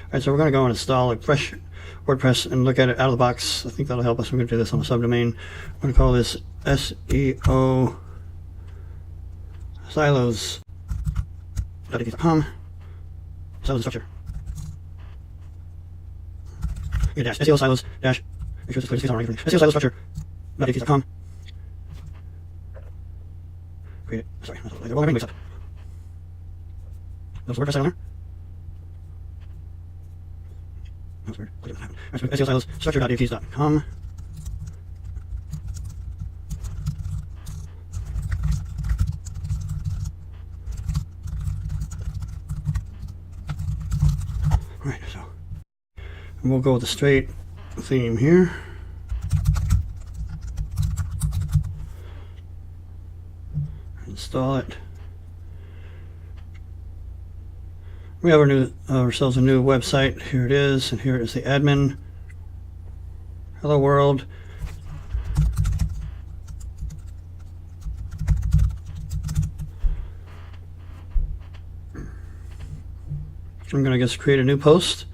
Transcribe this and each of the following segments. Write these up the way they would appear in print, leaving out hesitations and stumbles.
Alright, so we're going to go and install a fresh WordPress and look at it out of the box. I think that'll help us. We're going to do this on a subdomain. I'm going to call this SEO silos.com. Silos structure. Dash SEO silos dash. Make sure this is clear. SEO silos structure.com. Create it. Sorry, well, everything mixed up. There's WordPress on there. That's weird. Click it doesn't happen. Alright, so SEO silos structure.com. Right, so and we'll go with the straight theme here. Install it. We have ourselves a new website. Here it is, and here is the admin. Hello world. I'm going to just create a new post.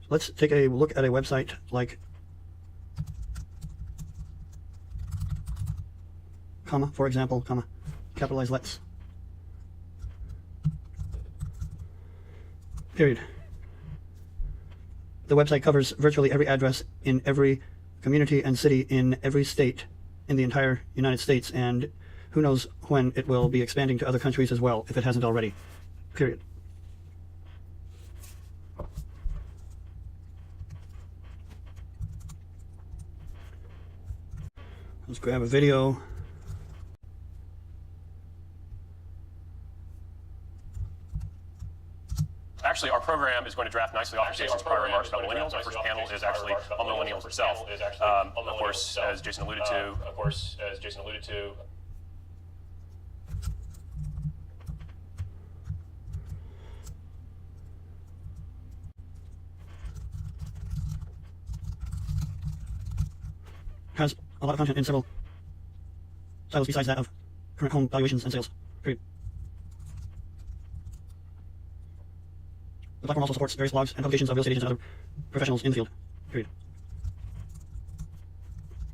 Let's take a look at a website like comma, for example, comma, capitalize let's, period. The website covers virtually every address in every community and city in every state in the entire United States, and who knows when it will be expanding to other countries as well, if it hasn't already, period. Let's grab a video. Actually, our program is going to draft nicely off of Jason's prior remarks about millennials. Our first panel is actually on millennials itself. Of course, as Jason alluded to. Has a lot of content in several silos besides that of current home valuations and sales. Period. The platform also supports various blogs and publications of real estate agents and other professionals in the field. Period.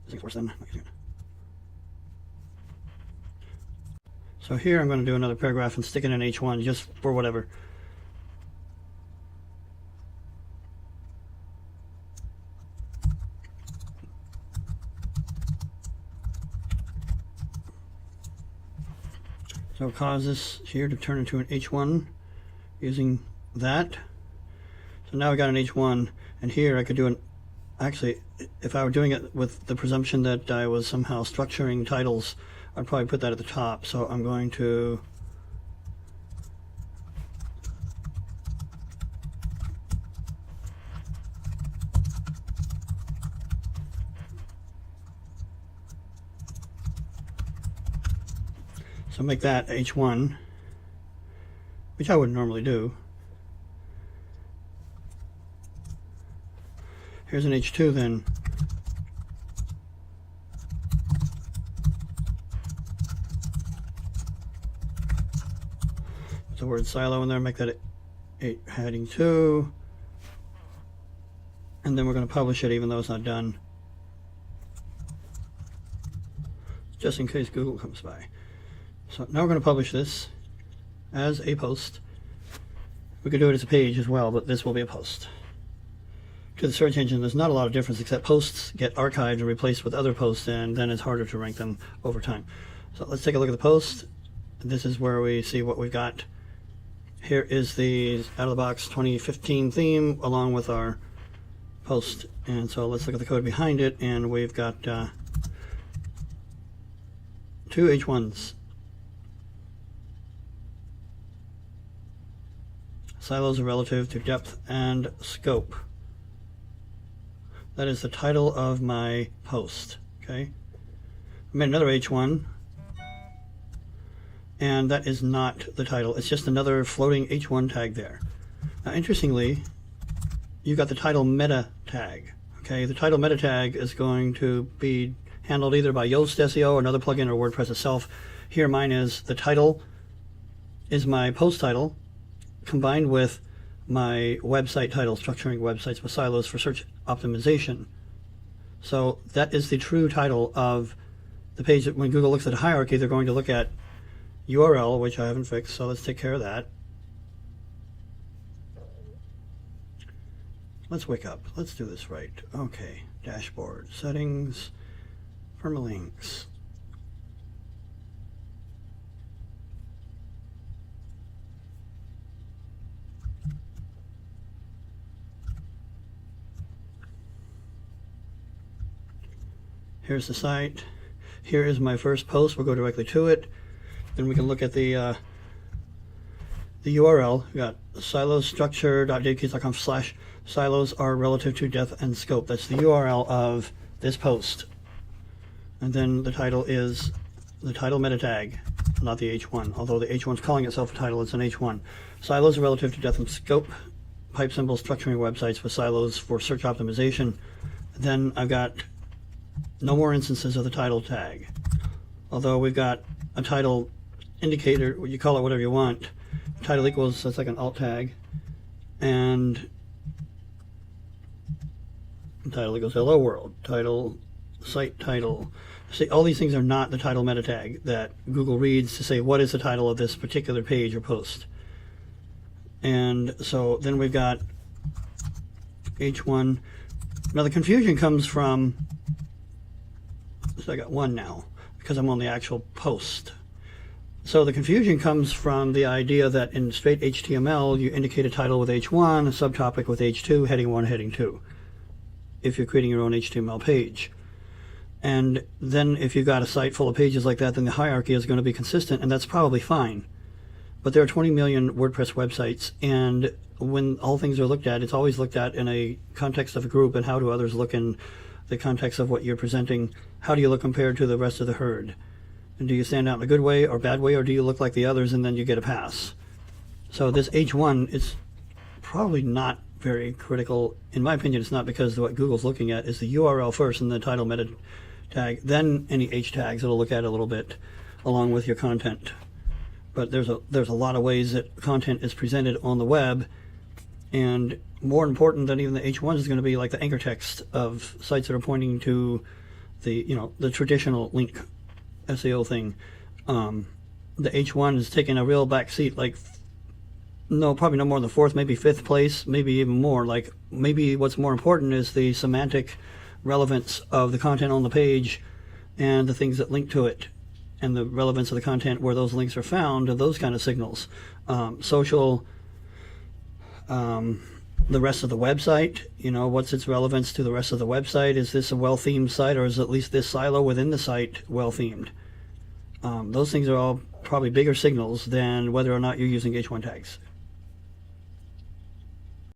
I think it's worse than. So here I'm going to do another paragraph and stick it in H1 just for whatever. So cause this here to turn into an H1 using that. So now we got an H1, and here I could do an, actually, if I were doing it with the presumption that I was somehow structuring titles, I'd probably put that at the top. So I'm going to make that H1, which I wouldn't normally do. Here's an H2 then. Put the word silo in there, make that heading 2. And then we're going to publish it even though it's not done, just in case Google comes by. So now we're going to publish this as a post. We could do it as a page as well, but this will be a post. To the search engine, there's not a lot of difference, except posts get archived and replaced with other posts, and then it's harder to rank them over time. So let's take a look at the post. This is where we see what we've got. Here is the out-of-the-box 2015 theme along with our post. And so let's look at the code behind it, and we've got 2 H1s. Silos are relative to depth and scope. That is the title of my post. Okay, I made another H1, and that is not the title. It's just another floating H1 tag there. Now, interestingly, you got the title meta tag. Okay, the title meta tag is going to be handled either by Yoast SEO or another plugin or WordPress itself. Here mine is the title is my post title combined with my website title, structuring websites with silos for search optimization. So that is the true title of the page. That when Google looks at a hierarchy, they're going to look at URL, which I haven't fixed, so let's take care of that. Let's wake up. Let's do this right. Okay, dashboard, settings, permalinks. Here's the site. Here is my first post. We'll go directly to it. Then we can look at the URL. We got silosstructure.davekeys.com/silos are relative to depth and scope. That's the URL of this post. And then the title is the title meta tag, not the H1. Although the H1 is calling itself a title, it's an H1. Silos are relative to depth and scope. Pipe symbol structuring websites with silos for search optimization. Then I've got no more instances of the title tag. Although we've got a title indicator, you call it whatever you want. Title equals, that's like an alt tag. And title equals hello world. Title, site title. See, all these things are not the title meta tag that Google reads to say what is the title of this particular page or post. And so then we've got H1. Now the confusion comes from, so I got one now because I'm on the actual post. So the confusion comes from the idea that in straight HTML you indicate a title with H1, a subtopic with H2, heading 1, heading 2, if you're creating your own HTML page. And then if you've got a site full of pages like that, then the hierarchy is going to be consistent, and that's probably fine. But there are 20 million WordPress websites, and when all things are looked at, it's always looked at in a context of a group, and how do others look in the context of what you're presenting? How do you look compared to the rest of the herd? And do you stand out in a good way or bad way, or do you look like the others and then you get a pass? So this H1 is probably not very critical. In my opinion, it's not, because what Google's looking at is the URL first and the title meta tag, then any H tags it'll look at a little bit along with your content. But there's a lot of ways that content is presented on the web, and more important than even the H1 is going to be like the anchor text of sites that are pointing to the traditional link SEO thing. The H1 is taking a real back seat, like probably no more than 4th, maybe 5th place, maybe even more. Like maybe what's more important is the semantic relevance of the content on the page and the things that link to it, and the relevance of the content where those links are found, and those kind of signals. Social, the rest of the website, what's its relevance to the rest of the website? Is this a well-themed site, or is at least this silo within the site well-themed? Those things are all probably bigger signals than whether or not you're using H1 tags.